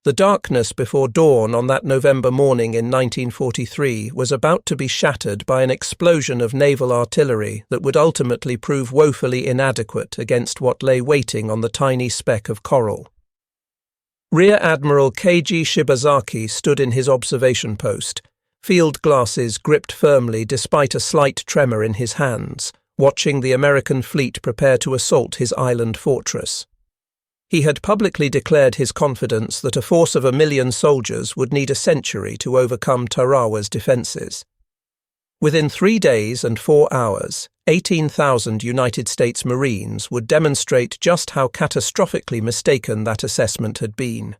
The darkness before dawn on that November morning in 1943 was about to be shattered by an explosion of naval artillery that would ultimately prove woefully inadequate against what lay waiting on the tiny speck of coral. Rear Admiral Keiji Shibazaki stood in his observation post, field glasses gripped firmly despite a slight tremor in his hands, watching the American fleet prepare to assault his island fortress. He had publicly declared his confidence that a force of 1 million soldiers would need a century to overcome Tarawa's defences. Within 3 days and 4 hours, 18,000 United States Marines would demonstrate just how catastrophically mistaken that assessment had been.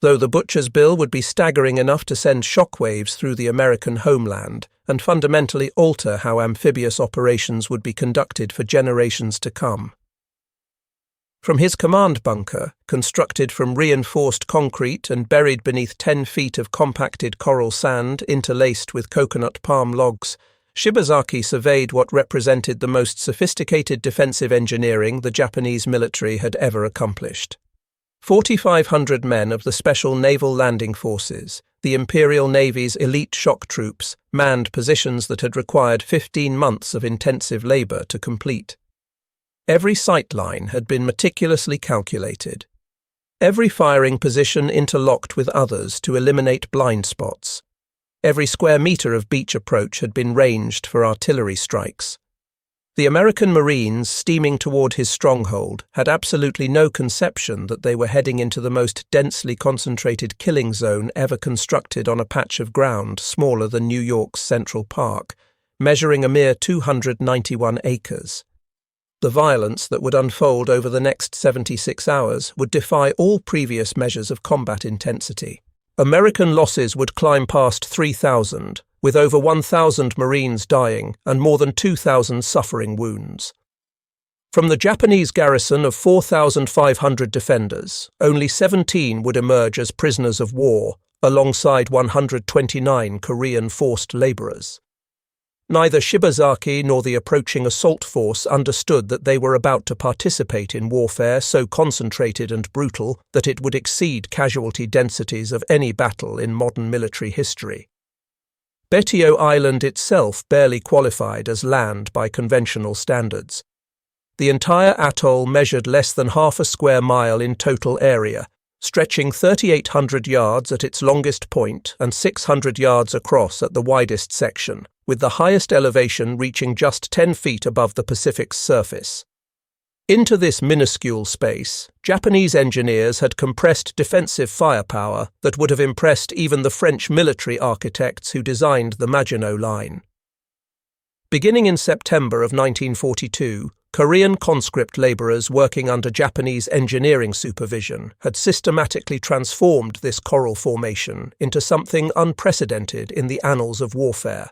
Though the butcher's bill would be staggering enough to send shockwaves through the American homeland and fundamentally alter how amphibious operations would be conducted for generations to come. From his command bunker, constructed from reinforced concrete and buried beneath 10 feet of compacted coral sand interlaced with coconut palm logs, Shibazaki surveyed what represented the most sophisticated defensive engineering the Japanese military had ever accomplished. 4,500 men of the Special Naval Landing Forces, the Imperial Navy's elite shock troops, manned positions that had required 15 months of intensive labour to complete. Every sight line had been meticulously calculated. Every firing position interlocked with others to eliminate blind spots. Every square metre of beach approach had been ranged for artillery strikes. The American Marines steaming toward his stronghold had absolutely no conception that they were heading into the most densely concentrated killing zone ever constructed on a patch of ground smaller than New York's Central Park, measuring a mere 291 acres. The violence that would unfold over the next 76 hours would defy all previous measures of combat intensity. American losses would climb past 3,000, with over 1,000 Marines dying and more than 2,000 suffering wounds. From the Japanese garrison of 4,500 defenders, only 17 would emerge as prisoners of war, alongside 129 Korean forced labourers. Neither Shibazaki nor the approaching assault force understood that they were about to participate in warfare so concentrated and brutal that it would exceed casualty densities of any battle in modern military history. Betio Island itself barely qualified as land by conventional standards. The entire atoll measured less than half a square mile in total area, stretching 3,800 yards at its longest point and 600 yards across at the widest section, with the highest elevation reaching just 10 feet above the Pacific's surface. Into this minuscule space, Japanese engineers had compressed defensive firepower that would have impressed even the French military architects who designed the Maginot Line. Beginning in September of 1942, Korean conscript labourers working under Japanese engineering supervision had systematically transformed this coral formation into something unprecedented in the annals of warfare.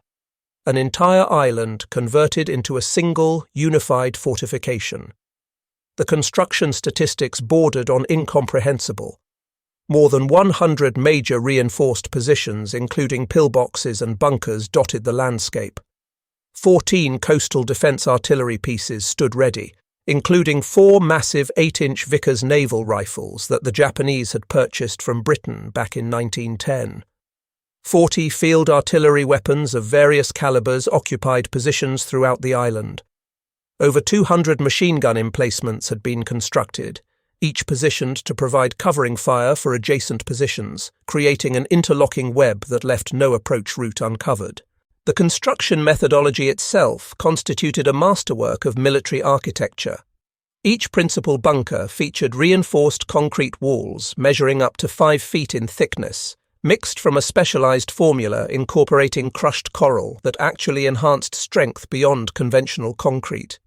An entire island converted into a single, unified fortification. The construction statistics bordered on incomprehensible. More than 100 major reinforced positions, including pillboxes and bunkers, dotted the landscape. 14 coastal defence artillery pieces stood ready, including 4 massive 8-inch Vickers naval rifles that the Japanese had purchased from Britain back in 1910. 40 field artillery weapons of various calibers occupied positions throughout the island. Over 200 machine gun emplacements had been constructed, each positioned to provide covering fire for adjacent positions, creating an interlocking web that left no approach route uncovered. The construction methodology itself constituted a masterwork of military architecture. Each principal bunker featured reinforced concrete walls measuring up to 5 feet in thickness, mixed from a specialized formula incorporating crushed coral that actually enhanced strength beyond conventional concrete.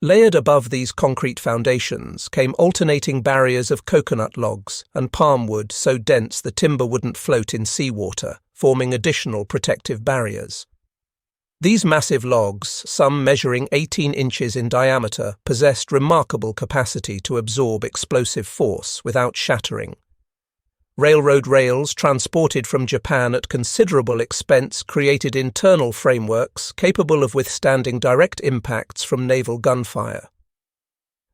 Layered above these concrete foundations came alternating barriers of coconut logs and palm wood so dense the timber wouldn't float in seawater, forming additional protective barriers. These massive logs, some measuring 18 inches in diameter, possessed remarkable capacity to absorb explosive force without shattering. Railroad rails transported from Japan at considerable expense created internal frameworks capable of withstanding direct impacts from naval gunfire.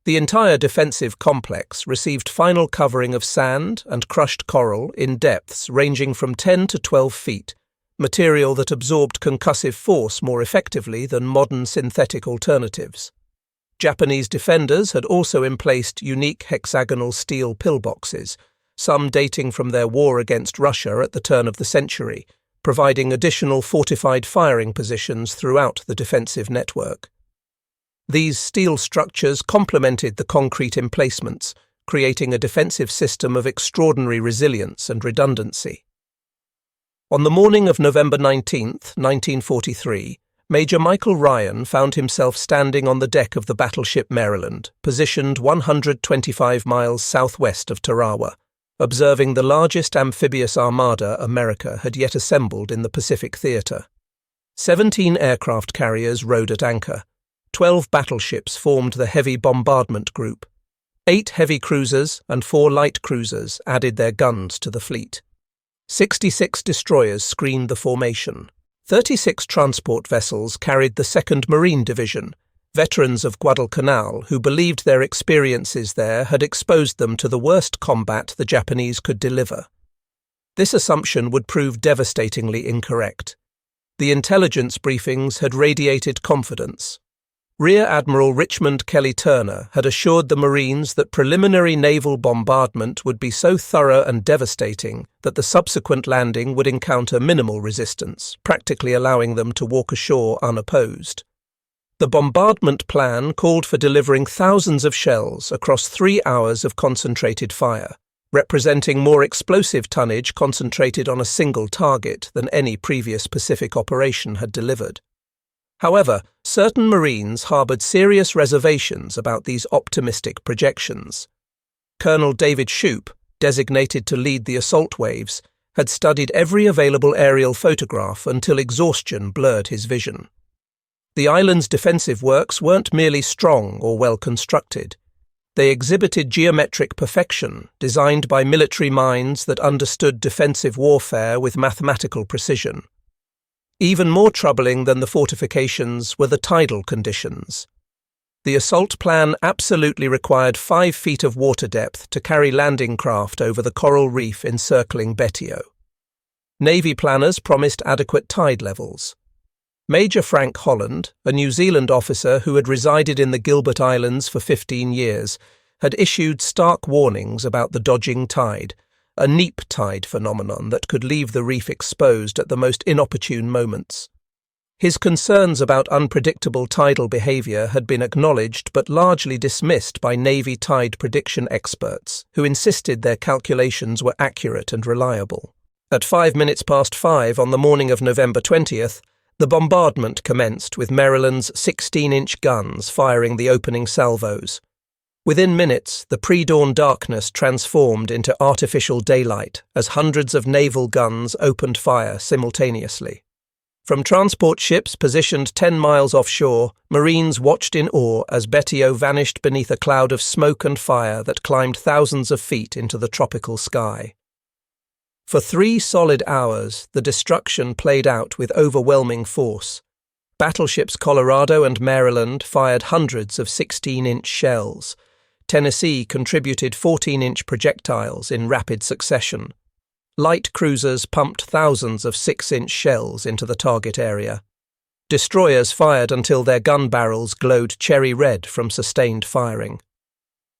The entire defensive complex received final covering of sand and crushed coral in depths ranging from 10 to 12 feet, material that absorbed concussive force more effectively than modern synthetic alternatives. Japanese defenders had also emplaced unique hexagonal steel pillboxes, some dating from their war against Russia at the turn of the century, providing additional fortified firing positions throughout the defensive network. These steel structures complemented the concrete emplacements, creating a defensive system of extraordinary resilience and redundancy. On the morning of November 19, 1943, Major Michael Ryan found himself standing on the deck of the battleship Maryland, positioned 125 miles southwest of Tarawa, observing the largest amphibious armada America had yet assembled in the Pacific theater. 17 aircraft carriers rode at anchor. 12 battleships formed the heavy bombardment group. 8 heavy cruisers and 4 light cruisers added their guns to the fleet. 66 destroyers screened the formation. 36 transport vessels carried the 2nd Marine Division, veterans of Guadalcanal who believed their experiences there had exposed them to the worst combat the Japanese could deliver. This assumption would prove devastatingly incorrect. The intelligence briefings had radiated confidence. Rear Admiral Richmond Kelly Turner had assured the Marines that preliminary naval bombardment would be so thorough and devastating that the subsequent landing would encounter minimal resistance, practically allowing them to walk ashore unopposed. The bombardment plan called for delivering thousands of shells across 3 hours of concentrated fire, representing more explosive tonnage concentrated on a single target than any previous Pacific operation had delivered. However, certain Marines harboured serious reservations about these optimistic projections. Colonel David Shoup, designated to lead the assault waves, had studied every available aerial photograph until exhaustion blurred his vision. The island's defensive works weren't merely strong or well constructed. They exhibited geometric perfection, designed by military minds that understood defensive warfare with mathematical precision. Even more troubling than the fortifications were the tidal conditions. The assault plan absolutely required 5 feet of water depth to carry landing craft over the coral reef encircling Betio. Navy planners promised adequate tide levels. Major Frank Holland, a New Zealand officer who had resided in the Gilbert Islands for 15 years, had issued stark warnings about the dodging tide, a neap tide phenomenon that could leave the reef exposed at the most inopportune moments. His concerns about unpredictable tidal behaviour had been acknowledged but largely dismissed by Navy tide prediction experts, who insisted their calculations were accurate and reliable. At 5:05 on the morning of November 20th, the bombardment commenced with Maryland's 16-inch guns firing the opening salvos. Within minutes, the pre-dawn darkness transformed into artificial daylight as hundreds of naval guns opened fire simultaneously. From transport ships positioned 10 miles offshore, Marines watched in awe as Betio vanished beneath a cloud of smoke and fire that climbed thousands of feet into the tropical sky. For 3 solid hours, the destruction played out with overwhelming force. Battleships Colorado and Maryland fired hundreds of 16-inch shells. Tennessee contributed 14-inch projectiles in rapid succession. Light cruisers pumped thousands of 6-inch shells into the target area. Destroyers fired until their gun barrels glowed cherry red from sustained firing.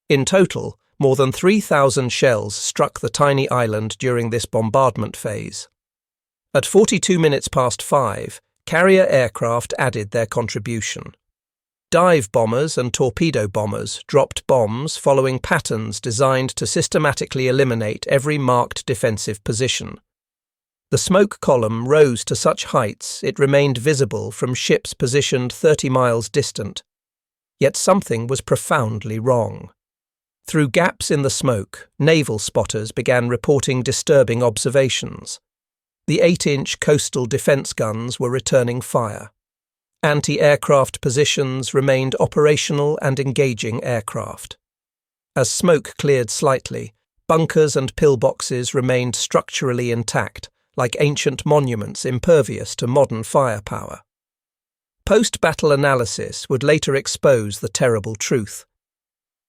In total, more than 3,000 shells struck the tiny island during this bombardment phase. At 5:42, carrier aircraft added their contribution. Dive bombers and torpedo bombers dropped bombs following patterns designed to systematically eliminate every marked defensive position. The smoke column rose to such heights it remained visible from ships positioned 30 miles distant. Yet something was profoundly wrong. Through gaps in the smoke, naval spotters began reporting disturbing observations. The 8-inch coastal defense guns were returning fire. Anti-aircraft positions remained operational and engaging aircraft. As smoke cleared slightly, bunkers and pillboxes remained structurally intact, like ancient monuments impervious to modern firepower. Post-battle analysis would later expose the terrible truth.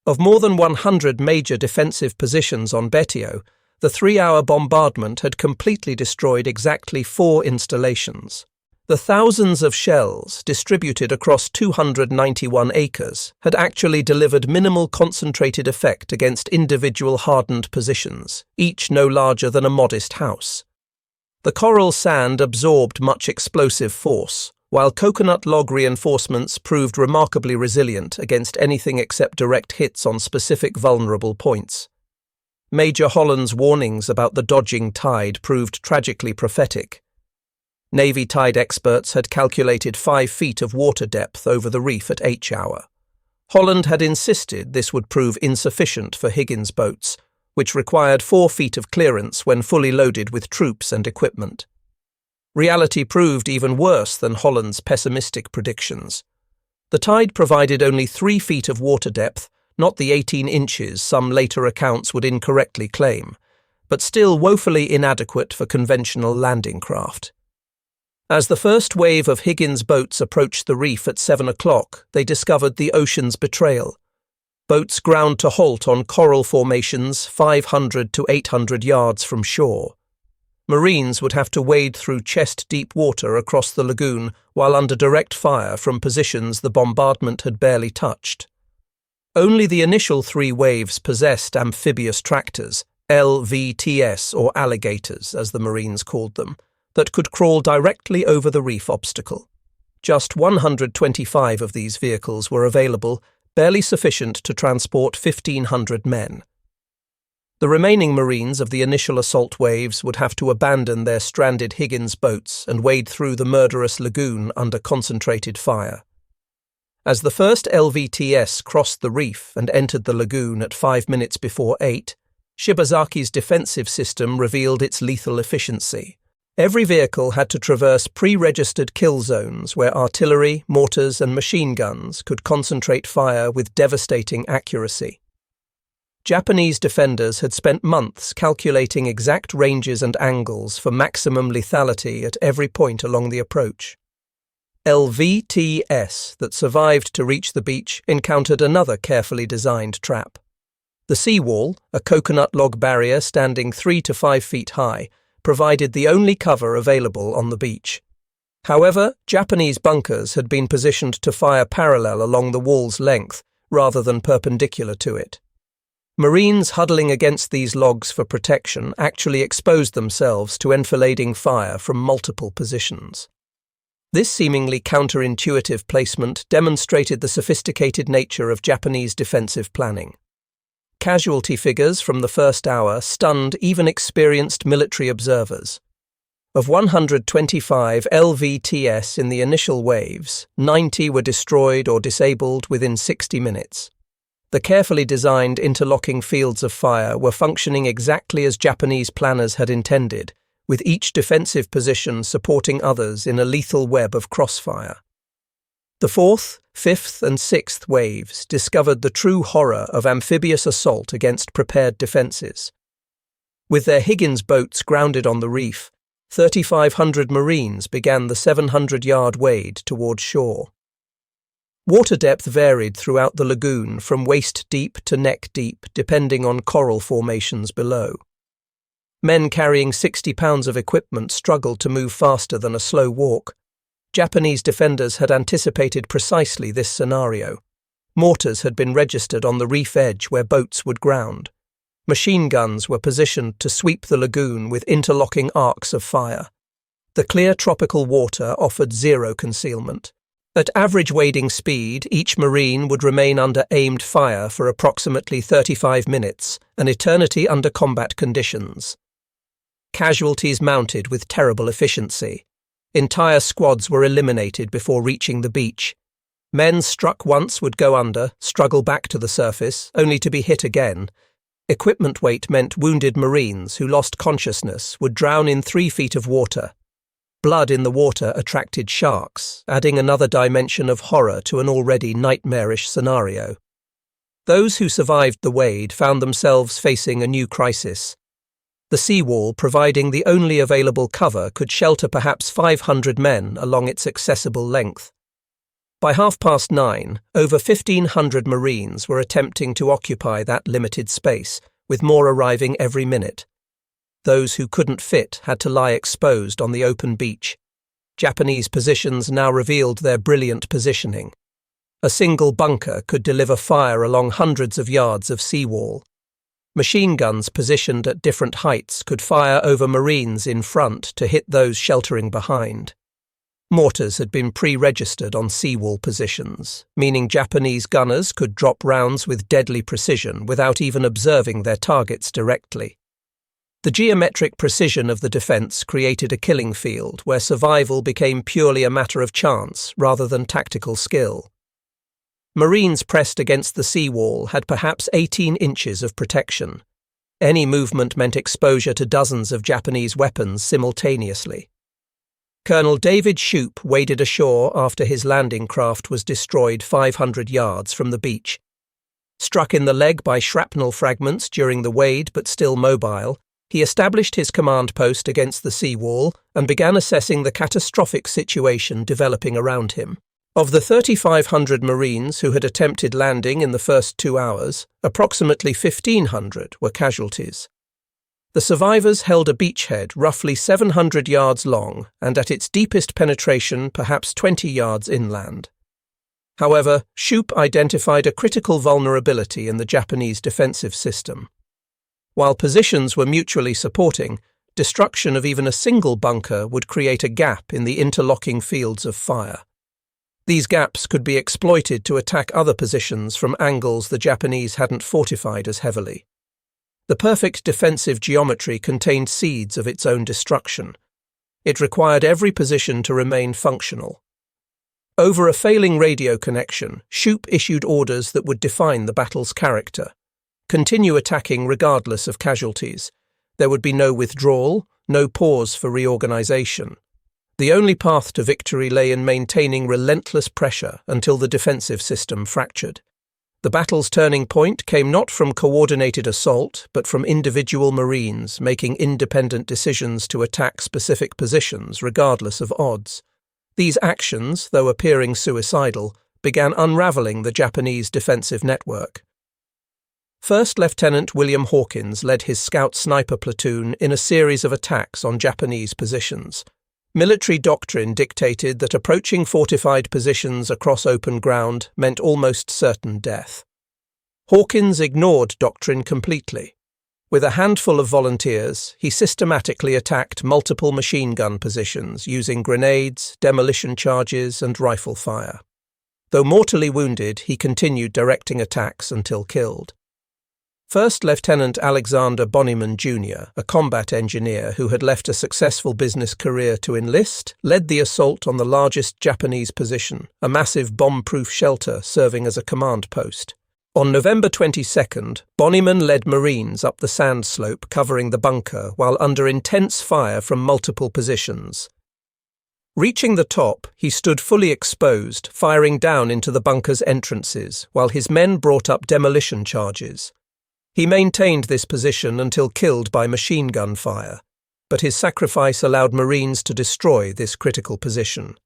Of more than 100 major defensive positions on Betio, the 3-hour bombardment had completely destroyed exactly 4 installations. The thousands of shells, distributed across 291 acres, had actually delivered minimal concentrated effect against individual hardened positions, each no larger than a modest house. The coral sand absorbed much explosive force, while coconut log reinforcements proved remarkably resilient against anything except direct hits on specific vulnerable points. Major Holland's warnings about the dodging tide proved tragically prophetic. Navy tide experts had calculated 5 feet of water depth over the reef at H-hour. Holland had insisted this would prove insufficient for Higgins boats, which required 4 feet of clearance when fully loaded with troops and equipment. Reality proved even worse than Holland's pessimistic predictions. The tide provided only 3 feet of water depth, not the 18 inches some later accounts would incorrectly claim, but still woefully inadequate for conventional landing craft. As the first wave of Higgins boats approached the reef at 7 o'clock, they discovered the ocean's betrayal. Boats ground to halt on coral formations 500 to 800 yards from shore. Marines would have to wade through chest-deep water across the lagoon while under direct fire from positions the bombardment had barely touched. Only the initial 3 waves possessed amphibious tractors, LVTS or alligators as the Marines called them, that could crawl directly over the reef obstacle. Just 125 of these vehicles were available, barely sufficient to transport 1,500 men. The remaining Marines of the initial assault waves would have to abandon their stranded Higgins boats and wade through the murderous lagoon under concentrated fire. As the first LVTS crossed the reef and entered the lagoon at 5 minutes before 8, Shibazaki's defensive system revealed its lethal efficiency. Every vehicle had to traverse pre-registered kill zones where artillery, mortars and machine guns could concentrate fire with devastating accuracy. Japanese defenders had spent months calculating exact ranges and angles for maximum lethality at every point along the approach. LVTS that survived to reach the beach encountered another carefully designed trap. The seawall, a coconut log barrier standing 3 to 5 feet high, provided the only cover available on the beach. However, Japanese bunkers had been positioned to fire parallel along the wall's length, rather than perpendicular to it. Marines huddling against these logs for protection actually exposed themselves to enfilading fire from multiple positions. This seemingly counterintuitive placement demonstrated the sophisticated nature of Japanese defensive planning. Casualty figures from the first hour stunned even experienced military observers. Of 125 LVTS in the initial waves, 90 were destroyed or disabled within 60 minutes. The carefully designed interlocking fields of fire were functioning exactly as Japanese planners had intended, with each defensive position supporting others in a lethal web of crossfire. The 4th, 5th and 6th waves discovered the true horror of amphibious assault against prepared defences. With their Higgins boats grounded on the reef, 3,500 Marines began the 700-yard wade toward shore. Water depth varied throughout the lagoon from waist-deep to neck-deep, depending on coral formations below. Men carrying 60 pounds of equipment struggled to move faster than a slow walk. Japanese defenders had anticipated precisely this scenario. Mortars had been registered on the reef edge where boats would ground. Machine guns were positioned to sweep the lagoon with interlocking arcs of fire. The clear tropical water offered zero concealment. At average wading speed, each Marine would remain under aimed fire for approximately 35 minutes, an eternity under combat conditions. Casualties mounted with terrible efficiency. Entire squads were eliminated before reaching the beach. Men struck once would go under, struggle back to the surface, only to be hit again. Equipment weight meant wounded Marines who lost consciousness would drown in 3 feet of water. Blood in the water attracted sharks, adding another dimension of horror to an already nightmarish scenario. Those who survived the wade found themselves facing a new crisis. The seawall, providing the only available cover, could shelter perhaps 500 men along its accessible length. By 9:30, over 1,500 Marines were attempting to occupy that limited space, with more arriving every minute. Those who couldn't fit had to lie exposed on the open beach. Japanese positions now revealed their brilliant positioning. A single bunker could deliver fire along hundreds of yards of seawall. Machine guns positioned at different heights could fire over Marines in front to hit those sheltering behind. Mortars had been pre-registered on seawall positions, meaning Japanese gunners could drop rounds with deadly precision without even observing their targets directly. The geometric precision of the defence created a killing field where survival became purely a matter of chance rather than tactical skill. Marines pressed against the seawall had perhaps 18 inches of protection. Any movement meant exposure to dozens of Japanese weapons simultaneously. Colonel David Shoup waded ashore after his landing craft was destroyed 500 yards from the beach. Struck in the leg by shrapnel fragments during the wade but still mobile, he established his command post against the seawall and began assessing the catastrophic situation developing around him. Of the 3,500 Marines who had attempted landing in the first 2 hours, approximately 1,500 were casualties. The survivors held a beachhead roughly 700 yards long and at its deepest penetration perhaps 20 yards inland. However, Shoup identified a critical vulnerability in the Japanese defensive system. While positions were mutually supporting, destruction of even a single bunker would create a gap in the interlocking fields of fire. These gaps could be exploited to attack other positions from angles the Japanese hadn't fortified as heavily. The perfect defensive geometry contained seeds of its own destruction. It required every position to remain functional. Over a failing radio connection, Shoup issued orders that would define the battle's character. Continue attacking regardless of casualties. There would be no withdrawal, no pause for reorganization. The only path to victory lay in maintaining relentless pressure until the defensive system fractured. The battle's turning point came not from coordinated assault, but from individual Marines making independent decisions to attack specific positions regardless of odds. These actions, though appearing suicidal, began unraveling the Japanese defensive network. First Lieutenant William Hawkins led his scout sniper platoon in a series of attacks on Japanese positions. Military doctrine dictated that approaching fortified positions across open ground meant almost certain death. Hawkins ignored doctrine completely. With a handful of volunteers, he systematically attacked multiple machine gun positions using grenades, demolition charges, and rifle fire. Though mortally wounded, he continued directing attacks until killed. First Lieutenant Alexander Bonnyman Jr., a combat engineer who had left a successful business career to enlist, led the assault on the largest Japanese position, a massive bomb-proof shelter serving as a command post. On November 22nd, Bonnyman led Marines up the sand slope covering the bunker while under intense fire from multiple positions. Reaching the top, he stood fully exposed, firing down into the bunker's entrances, while his men brought up demolition charges. He maintained this position until killed by machine gun fire, but his sacrifice allowed Marines to destroy this critical position.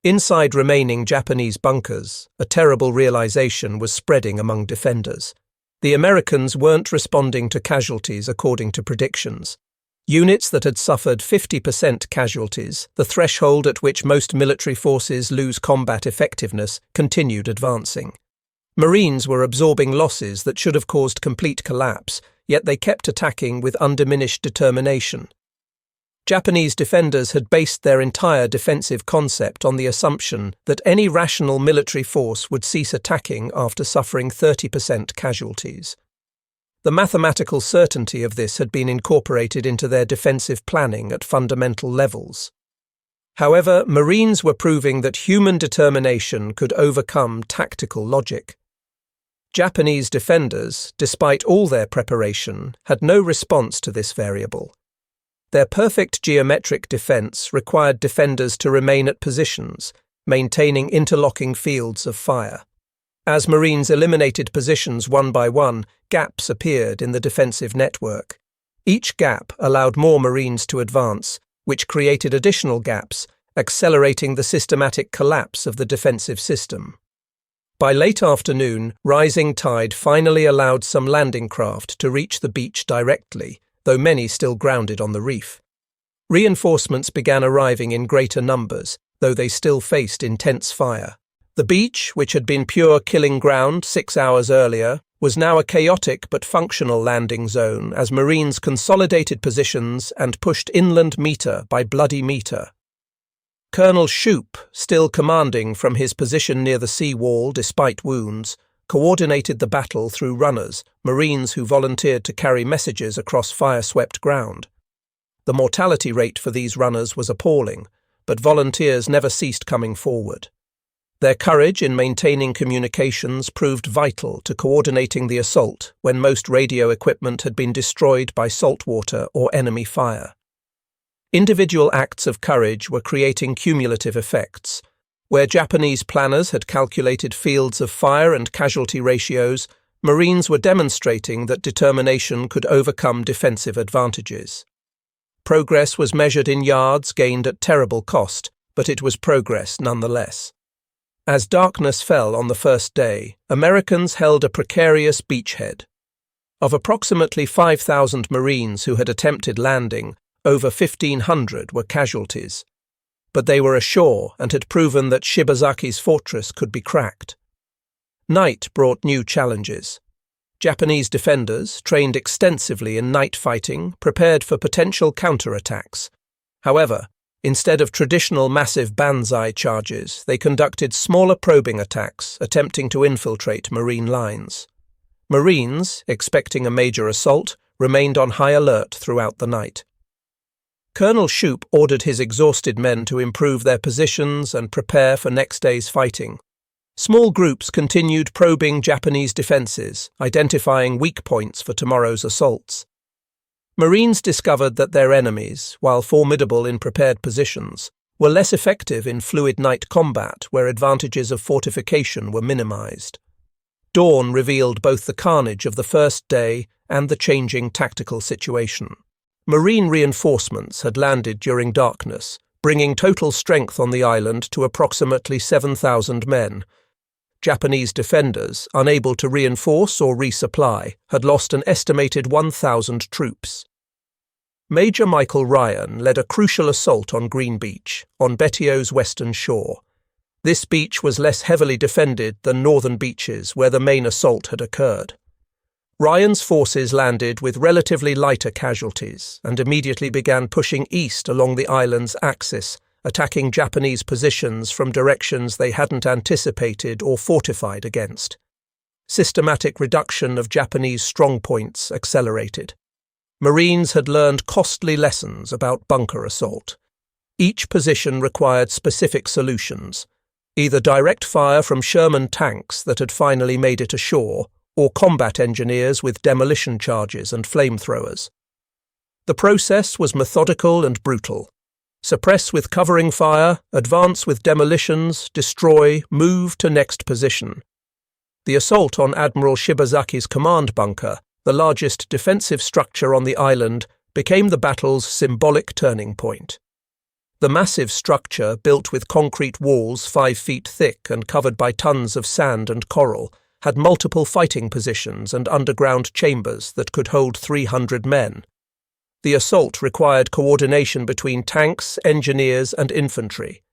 Inside remaining Japanese bunkers, a terrible realization was spreading among defenders. The Americans weren't responding to casualties according to predictions. Units that had suffered 50% casualties, the threshold at which most military forces lose combat effectiveness, continued advancing. Marines were absorbing losses that should have caused complete collapse, yet they kept attacking with undiminished determination. Japanese defenders had based their entire defensive concept on the assumption that any rational military force would cease attacking after suffering 30% casualties. The mathematical certainty of this had been incorporated into their defensive planning at fundamental levels. However, Marines were proving that human determination could overcome tactical logic. Japanese defenders, despite all their preparation, had no response to this variable. Their perfect geometric defense required defenders to remain at positions, maintaining interlocking fields of fire. As Marines eliminated positions one by one, gaps appeared in the defensive network. Each gap allowed more Marines to advance, which created additional gaps, accelerating the systematic collapse of the defensive system. By late afternoon, rising tide finally allowed some landing craft to reach the beach directly, though many still grounded on the reef. Reinforcements began arriving in greater numbers, though they still faced intense fire. The beach, which had been pure killing ground 6 hours earlier, was now a chaotic but functional landing zone as Marines consolidated positions and pushed inland meter by bloody meter. Colonel Shoup, still commanding from his position near the sea wall despite wounds, coordinated the battle through runners, Marines who volunteered to carry messages across fire-swept ground. The mortality rate for these runners was appalling, but volunteers never ceased coming forward. Their courage in maintaining communications proved vital to coordinating the assault when most radio equipment had been destroyed by saltwater or enemy fire. Individual acts of courage were creating cumulative effects. Where Japanese planners had calculated fields of fire and casualty ratios, Marines were demonstrating that determination could overcome defensive advantages. Progress was measured in yards gained at terrible cost, but it was progress nonetheless. As darkness fell on the first day, Americans held a precarious beachhead. Of approximately 5,000 Marines who had attempted landing, over 1,500 were casualties. But they were ashore and had proven that Shibazaki's fortress could be cracked. Night brought new challenges. Japanese defenders, trained extensively in night fighting, prepared for potential counterattacks. However, instead of traditional massive banzai charges, they conducted smaller probing attacks, attempting to infiltrate Marine lines. Marines, expecting a major assault, remained on high alert throughout the night. Colonel Shoup ordered his exhausted men to improve their positions and prepare for next day's fighting. Small groups continued probing Japanese defences, identifying weak points for tomorrow's assaults. Marines discovered that their enemies, while formidable in prepared positions, were less effective in fluid night combat where advantages of fortification were minimized. Dawn revealed both the carnage of the first day and the changing tactical situation. Marine reinforcements had landed during darkness, bringing total strength on the island to approximately 7,000 men. Japanese defenders, unable to reinforce or resupply, had lost an estimated 1,000 troops. Major Michael Ryan led a crucial assault on Green Beach, on Betio's western shore. This beach was less heavily defended than northern beaches where the main assault had occurred. Ryan's forces landed with relatively lighter casualties and immediately began pushing east along the island's axis, attacking Japanese positions from directions they hadn't anticipated or fortified against. Systematic reduction of Japanese strongpoints accelerated. Marines had learned costly lessons about bunker assault. Each position required specific solutions, either direct fire from Sherman tanks that had finally made it ashore, or combat engineers with demolition charges and flamethrowers. The process was methodical and brutal. Suppress with covering fire, advance with demolitions, destroy, move to next position. The assault on Admiral Shibazaki's command bunker, the largest defensive structure on the island, became the battle's symbolic turning point. The massive structure, built with concrete walls 5 feet thick and covered by tons of sand and coral, had multiple fighting positions and underground chambers that could hold 300 men. The assault required coordination between tanks, engineers, and infantry.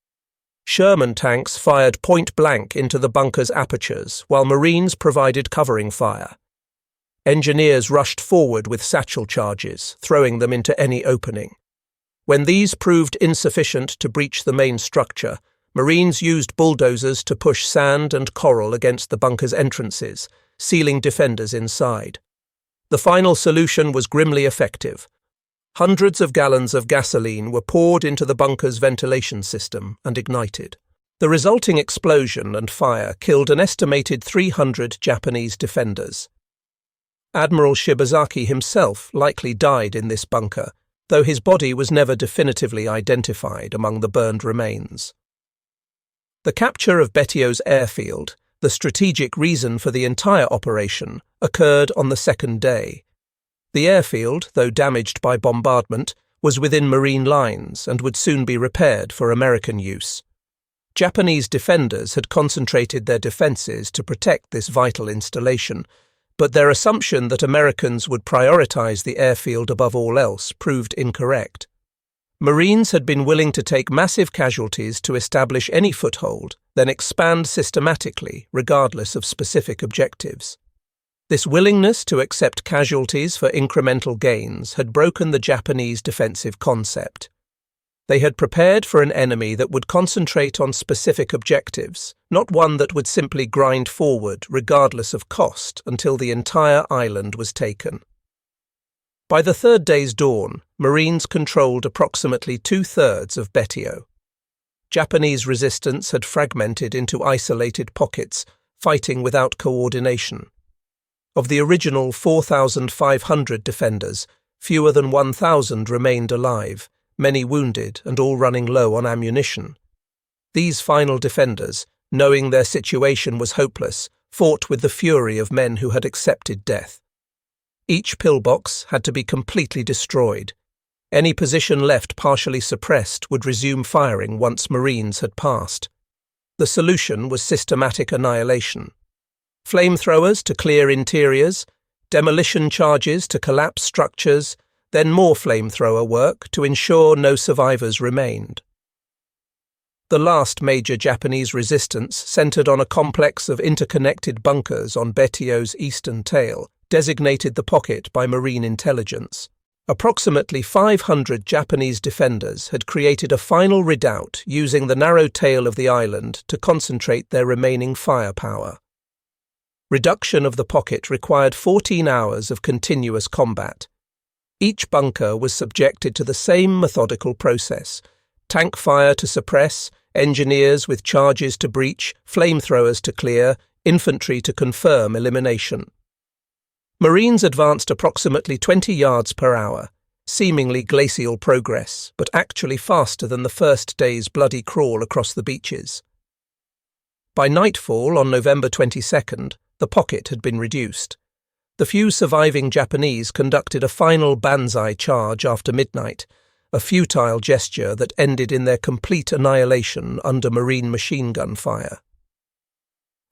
Sherman tanks fired point-blank into the bunker's apertures, while Marines provided covering fire. Engineers rushed forward with satchel charges, throwing them into any opening. When these proved insufficient to breach the main structure, Marines used bulldozers to push sand and coral against the bunker's entrances, sealing defenders inside. The final solution was grimly effective. Hundreds of gallons of gasoline were poured into the bunker's ventilation system and ignited. The resulting explosion and fire killed an estimated 300 Japanese defenders. Admiral Shibazaki himself likely died in this bunker, though his body was never definitively identified among the burned remains. The capture of Betio's airfield, the strategic reason for the entire operation, occurred on the second day. The airfield, though damaged by bombardment, was within Marine lines and would soon be repaired for American use. Japanese defenders had concentrated their defences to protect this vital installation, but their assumption that Americans would prioritise the airfield above all else proved incorrect. Marines had been willing to take massive casualties to establish any foothold, then expand systematically, regardless of specific objectives. This willingness to accept casualties for incremental gains had broken the Japanese defensive concept. They had prepared for an enemy that would concentrate on specific objectives, not one that would simply grind forward, regardless of cost, until the entire island was taken. By the third day's dawn, Marines controlled approximately 2/3 of Betio. Japanese resistance had fragmented into isolated pockets, fighting without coordination. Of the original 4,500 defenders, fewer than 1,000 remained alive, many wounded and all running low on ammunition. These final defenders, knowing their situation was hopeless, fought with the fury of men who had accepted death. Each pillbox had to be completely destroyed. Any position left partially suppressed would resume firing once Marines had passed. The solution was systematic annihilation. Flamethrowers to clear interiors, demolition charges to collapse structures, then more flamethrower work to ensure no survivors remained. The last major Japanese resistance centered on a complex of interconnected bunkers on Betio's eastern tail, designated the pocket by Marine intelligence. Approximately 500 Japanese defenders had created a final redoubt using the narrow tail of the island to concentrate their remaining firepower. Reduction of the pocket required 14 hours of continuous combat. Each bunker was subjected to the same methodical process: tank fire to suppress, engineers with charges to breach, flamethrowers to clear, infantry to confirm elimination. Marines advanced approximately 20 yards per hour, seemingly glacial progress, but actually faster than the first day's bloody crawl across the beaches. By nightfall on November 22nd, the pocket had been reduced. The few surviving Japanese conducted a final banzai charge after midnight, a futile gesture that ended in their complete annihilation under Marine machine gun fire.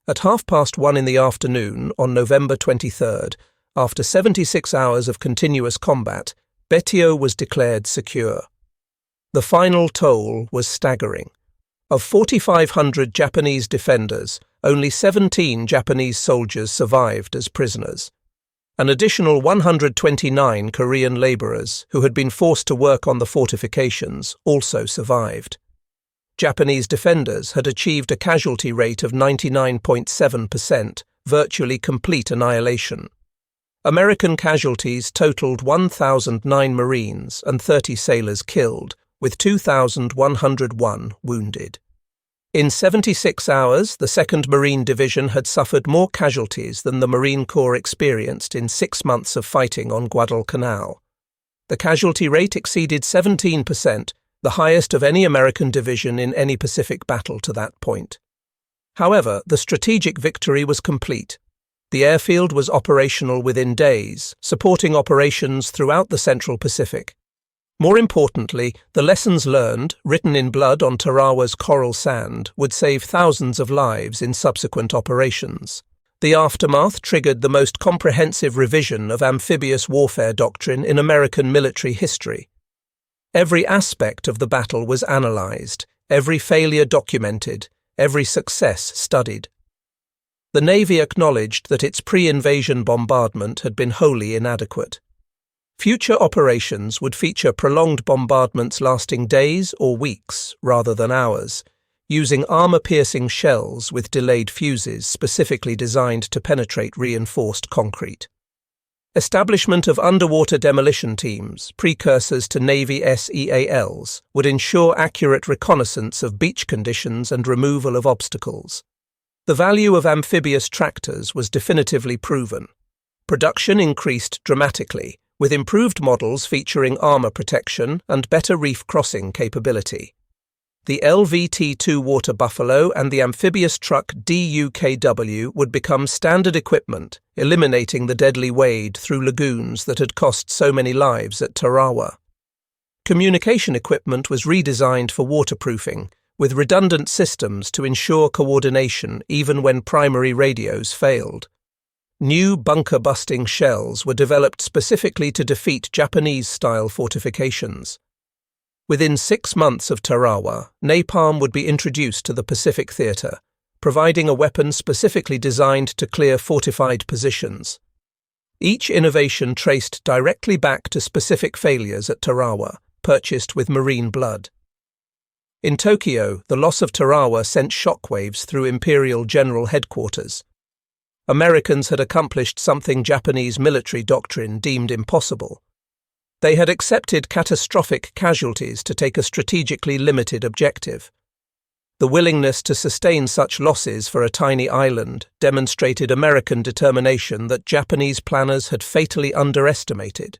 At 1:30 in the afternoon on November 23rd, after 76 hours of continuous combat, Betio was declared secure. The final toll was staggering. Of 4,500 Japanese defenders, only 17 Japanese soldiers survived as prisoners. An additional 129 Korean labourers, who had been forced to work on the fortifications, also survived. Japanese defenders had achieved a casualty rate of 99.7%, virtually complete annihilation. American casualties totaled 1,009 Marines and 30 sailors killed, with 2,101 wounded. In 76 hours, the 2nd Marine Division had suffered more casualties than the Marine Corps experienced in 6 months of fighting on Guadalcanal. The casualty rate exceeded 17%, the highest of any American division in any Pacific battle to that point. However, the strategic victory was complete. The airfield was operational within days, supporting operations throughout the Central Pacific. More importantly, the lessons learned, written in blood on Tarawa's coral sand, would save thousands of lives in subsequent operations. The aftermath triggered the most comprehensive revision of amphibious warfare doctrine in American military history. Every aspect of the battle was analysed, every failure documented, every success studied. The Navy acknowledged that its pre-invasion bombardment had been wholly inadequate. Future operations would feature prolonged bombardments lasting days or weeks rather than hours, using armour-piercing shells with delayed fuses specifically designed to penetrate reinforced concrete. Establishment of underwater demolition teams, precursors to Navy SEALs, would ensure accurate reconnaissance of beach conditions and removal of obstacles. The value of amphibious tractors was definitively proven. Production increased dramatically, with improved models featuring armour protection and better reef crossing capability. The LVT-2 Water Buffalo and the amphibious truck DUKW would become standard equipment, eliminating the deadly wade through lagoons that had cost so many lives at Tarawa. Communication equipment was redesigned for waterproofing, with redundant systems to ensure coordination even when primary radios failed. New bunker-busting shells were developed specifically to defeat Japanese-style fortifications. Within 6 months of Tarawa, napalm would be introduced to the Pacific theatre, providing a weapon specifically designed to clear fortified positions. Each innovation traced directly back to specific failures at Tarawa, purchased with marine blood. In Tokyo, the loss of Tarawa sent shockwaves through Imperial General Headquarters. Americans had accomplished something Japanese military doctrine deemed impossible. They had accepted catastrophic casualties to take a strategically limited objective. The willingness to sustain such losses for a tiny island demonstrated American determination that Japanese planners had fatally underestimated.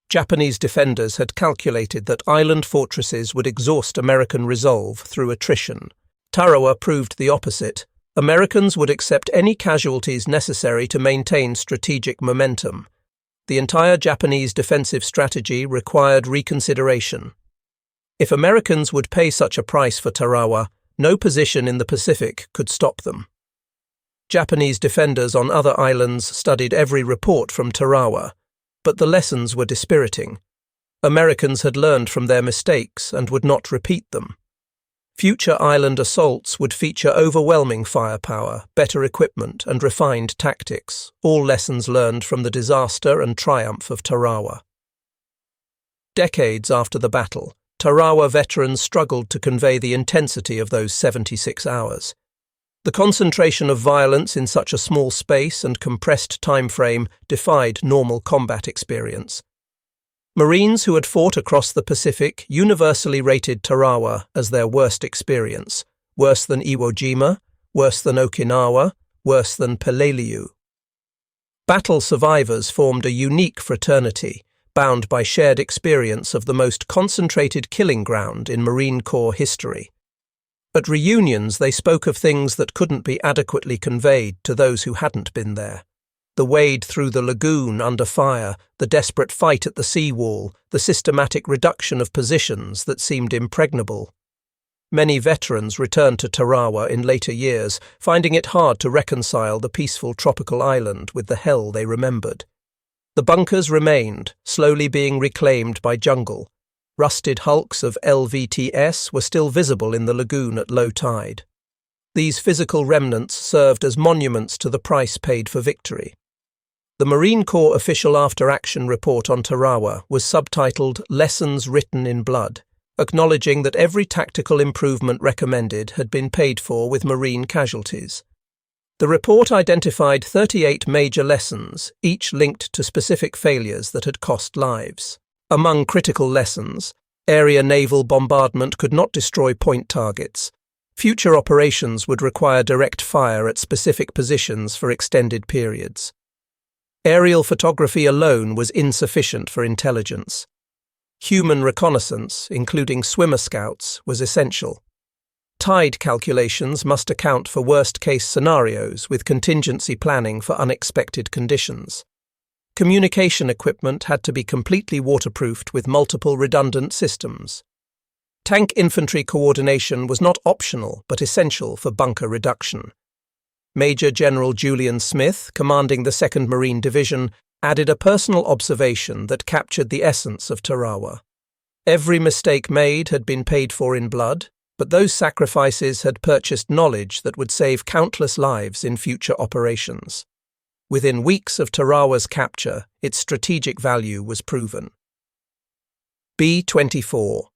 Japanese defenders had calculated that island fortresses would exhaust American resolve through attrition. Tarawa proved the opposite. Americans would accept any casualties necessary to maintain strategic momentum. The entire Japanese defensive strategy required reconsideration. If Americans would pay such a price for Tarawa, no position in the Pacific could stop them. Japanese defenders on other islands studied every report from Tarawa, but the lessons were dispiriting. Americans had learned from their mistakes and would not repeat them. Future island assaults would feature overwhelming firepower, better equipment, and refined tactics, all lessons learned from the disaster and triumph of Tarawa. Decades after the battle, Tarawa veterans struggled to convey the intensity of those 76 hours. The concentration of violence in such a small space and compressed time frame defied normal combat experience. Marines who had fought across the Pacific universally rated Tarawa as their worst experience, worse than Iwo Jima, worse than Okinawa, worse than Peleliu. Battle survivors formed a unique fraternity, bound by shared experience of the most concentrated killing ground in Marine Corps history. At reunions, they spoke of things that couldn't be adequately conveyed to those who hadn't been there. The wade through the lagoon under fire, the desperate fight at the seawall, the systematic reduction of positions that seemed impregnable. Many veterans returned to Tarawa in later years, finding it hard to reconcile the peaceful tropical island with the hell they remembered. The bunkers remained, slowly being reclaimed by jungle. Rusted hulks of LVTS were still visible in the lagoon at low tide. These physical remnants served as monuments to the price paid for victory. The Marine Corps official after-action report on Tarawa was subtitled Lessons Written in Blood, acknowledging that every tactical improvement recommended had been paid for with Marine casualties. The report identified 38 major lessons, each linked to specific failures that had cost lives. Among critical lessons, area naval bombardment could not destroy point targets. Future operations would require direct fire at specific positions for extended periods. Aerial photography alone was insufficient for intelligence. Human reconnaissance, including swimmer scouts, was essential. Tide calculations must account for worst-case scenarios with contingency planning for unexpected conditions. Communication equipment had to be completely waterproofed with multiple redundant systems. Tank infantry coordination was not optional but essential for bunker reduction. Major General Julian Smith, commanding the 2nd Marine Division, added a personal observation that captured the essence of Tarawa. Every mistake made had been paid for in blood, but those sacrifices had purchased knowledge that would save countless lives in future operations. Within weeks of Tarawa's capture, its strategic value was proven. B-24.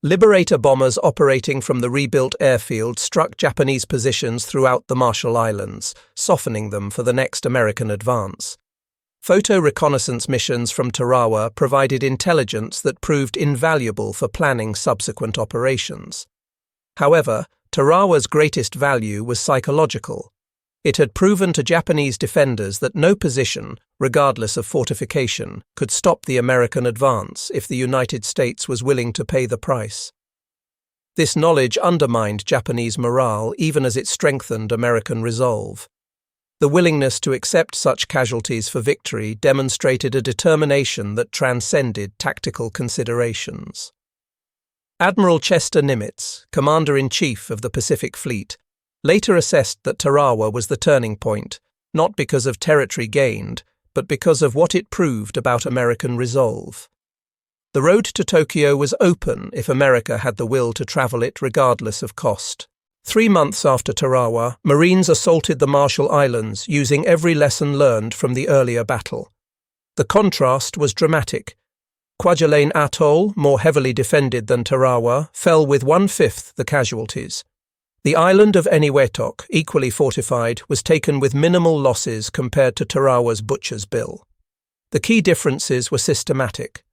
Liberator bombers operating from the rebuilt airfield struck Japanese positions throughout the Marshall Islands, softening them for the next American advance. Photo reconnaissance missions from Tarawa provided intelligence that proved invaluable for planning subsequent operations. However, Tarawa's greatest value was psychological. It had proven to Japanese defenders that no position, regardless of fortification, could stop the American advance if the United States was willing to pay the price. This knowledge undermined Japanese morale even as it strengthened American resolve. The willingness to accept such casualties for victory demonstrated a determination that transcended tactical considerations. Admiral Chester Nimitz, Commander-in-Chief of the Pacific Fleet, later assessed that Tarawa was the turning point, not because of territory gained, but because of what it proved about American resolve. The road to Tokyo was open if America had the will to travel it regardless of cost. 3 months after Tarawa, Marines assaulted the Marshall Islands using every lesson learned from the earlier battle. The contrast was dramatic. Kwajalein Atoll, more heavily defended than Tarawa, fell with 1/5 the casualties. The island of Eniwetok, equally fortified, was taken with minimal losses compared to Tarawa's Butcher's Bill. The key differences were systematic.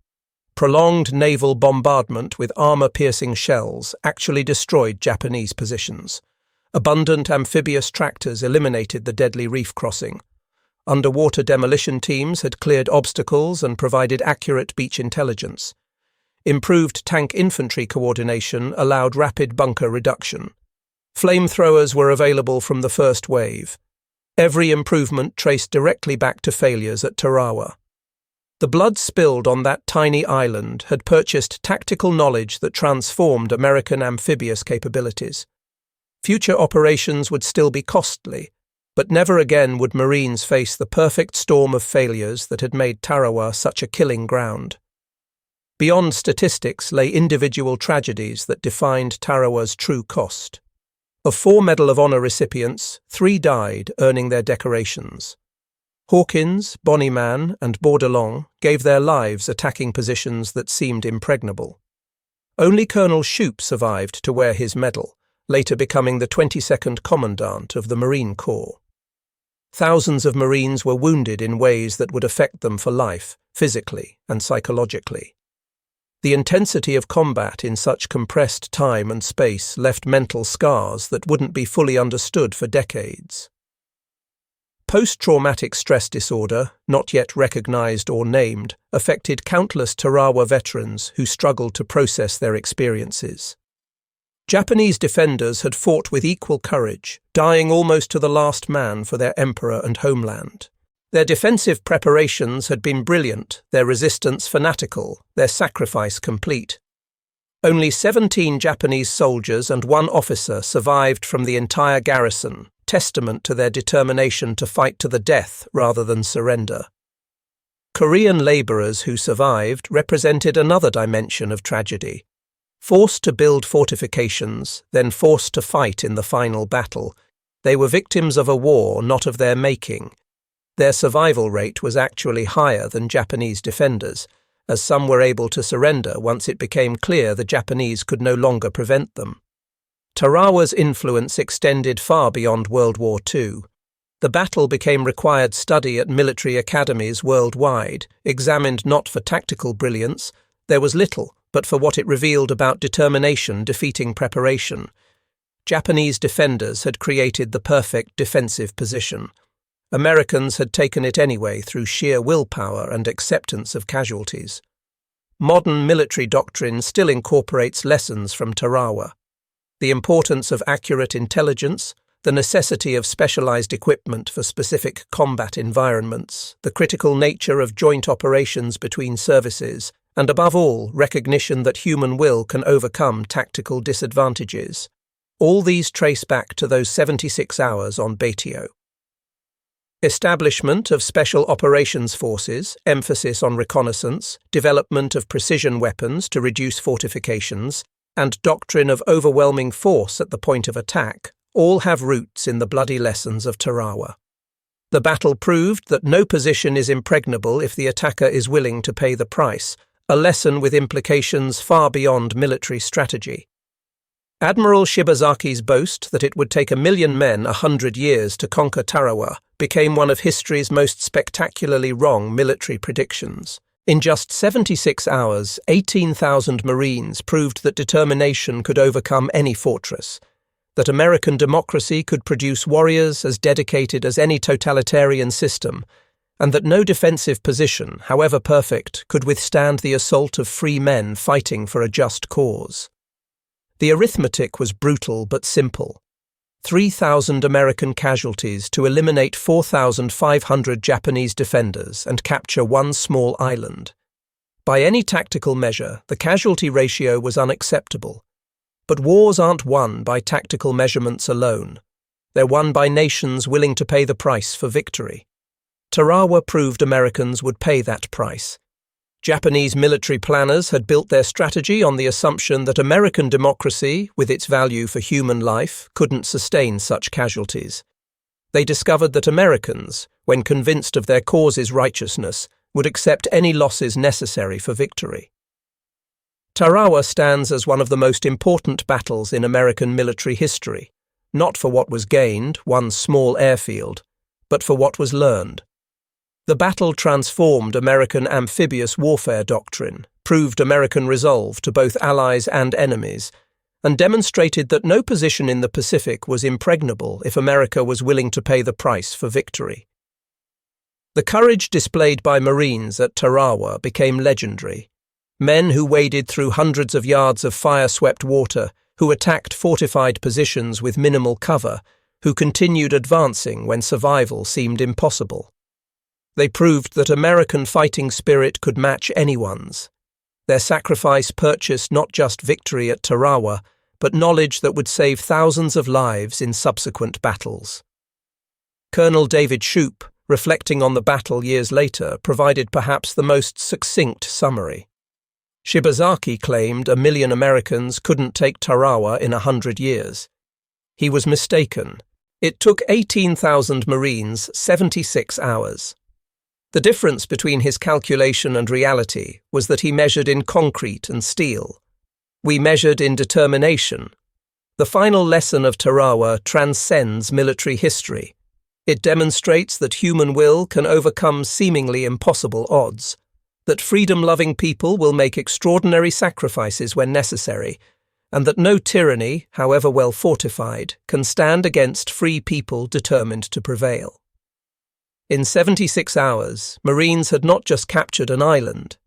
Prolonged naval bombardment with armor-piercing shells actually destroyed Japanese positions. Abundant amphibious tractors eliminated the deadly reef crossing. Underwater demolition teams had cleared obstacles and provided accurate beach intelligence. Improved tank infantry coordination allowed rapid bunker reduction. Flamethrowers were available from the first wave. Every improvement traced directly back to failures at Tarawa. The blood spilled on that tiny island had purchased tactical knowledge that transformed American amphibious capabilities. Future operations would still be costly, but never again would Marines face the perfect storm of failures that had made Tarawa such a killing ground. Beyond statistics lay individual tragedies that defined Tarawa's true cost. Of 4 Medal of Honor recipients, 3 died, earning their decorations. Hawkins, Bonnyman, and Bordelon gave their lives attacking positions that seemed impregnable. Only Colonel Shoup survived to wear his medal, later becoming the 22nd Commandant of the Marine Corps. Thousands of Marines were wounded in ways that would affect them for life, physically and psychologically. The intensity of combat in such compressed time and space left mental scars that wouldn't be fully understood for decades. Post-traumatic stress disorder, not yet recognized or named, affected countless Tarawa veterans who struggled to process their experiences. Japanese defenders had fought with equal courage, dying almost to the last man for their emperor and homeland. Their defensive preparations had been brilliant, their resistance fanatical, their sacrifice complete. Only 17 Japanese soldiers and 1 officer survived from the entire garrison, testament to their determination to fight to the death rather than surrender. Korean labourers who survived represented another dimension of tragedy. Forced to build fortifications, then forced to fight in the final battle, they were victims of a war not of their making. Their survival rate was actually higher than Japanese defenders, as some were able to surrender once it became clear the Japanese could no longer prevent them. Tarawa's influence extended far beyond World War II. The battle became required study at military academies worldwide, examined not for tactical brilliance. There was little, but for what it revealed about determination defeating preparation. Japanese defenders had created the perfect defensive position. Americans had taken it anyway through sheer willpower and acceptance of casualties. Modern military doctrine still incorporates lessons from Tarawa. The importance of accurate intelligence, the necessity of specialized equipment for specific combat environments, the critical nature of joint operations between services, and above all, recognition that human will can overcome tactical disadvantages. All these trace back to those 76 hours on Baitio. Establishment of Special Operations Forces, emphasis on reconnaissance, development of precision weapons to reduce fortifications, and doctrine of overwhelming force at the point of attack all have roots in the bloody lessons of Tarawa. The battle proved that no position is impregnable if the attacker is willing to pay the price, a lesson with implications far beyond military strategy. Admiral Shibazaki's boast that it would take 1,000,000 men 100 years to conquer Tarawa became one of history's most spectacularly wrong military predictions. In just 76 hours, 18,000 Marines proved that determination could overcome any fortress, that American democracy could produce warriors as dedicated as any totalitarian system, and that no defensive position, however perfect, could withstand the assault of free men fighting for a just cause. The arithmetic was brutal but simple. 3,000 American casualties to eliminate 4,500 Japanese defenders and capture one small island. By any tactical measure, the casualty ratio was unacceptable. But wars aren't won by tactical measurements alone. They're won by nations willing to pay the price for victory. Tarawa proved Americans would pay that price. Japanese military planners had built their strategy on the assumption that American democracy, with its value for human life, couldn't sustain such casualties. They discovered that Americans, when convinced of their cause's righteousness, would accept any losses necessary for victory. Tarawa stands as one of the most important battles in American military history, not for what was gained, one small airfield, but for what was learned. The battle transformed American amphibious warfare doctrine, proved American resolve to both allies and enemies, and demonstrated that no position in the Pacific was impregnable if America was willing to pay the price for victory. The courage displayed by Marines at Tarawa became legendary. Men who waded through hundreds of yards of fire-swept water, who attacked fortified positions with minimal cover, who continued advancing when survival seemed impossible. They proved that American fighting spirit could match anyone's. Their sacrifice purchased not just victory at Tarawa, but knowledge that would save thousands of lives in subsequent battles. Colonel David Shoup, reflecting on the battle years later, provided perhaps the most succinct summary. Shibazaki claimed 1 million Americans couldn't take Tarawa in 100 years. He was mistaken. It took 18,000 Marines 76 hours. The difference between his calculation and reality was that he measured in concrete and steel. We measured in determination. The final lesson of Tarawa transcends military history. It demonstrates that human will can overcome seemingly impossible odds, that freedom-loving people will make extraordinary sacrifices when necessary, and that no tyranny, however well fortified, can stand against free people determined to prevail. In 76 hours, Marines had not just captured an island.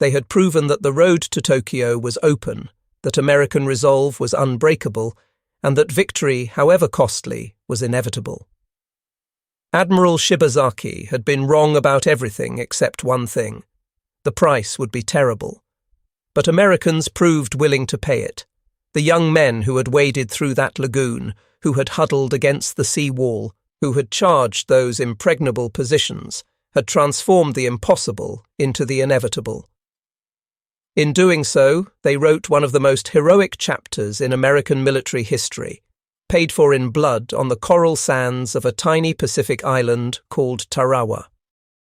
They had proven that the road to Tokyo was open, that American resolve was unbreakable, and that victory, however costly, was inevitable. Admiral Shibazaki had been wrong about everything except one thing. The price would be terrible. But Americans proved willing to pay it. The young men who had waded through that lagoon, who had huddled against the sea wall, who had charged those impregnable positions, had transformed the impossible into the inevitable. In doing so, they wrote one of the most heroic chapters in American military history, paid for in blood on the coral sands of a tiny Pacific island called Tarawa.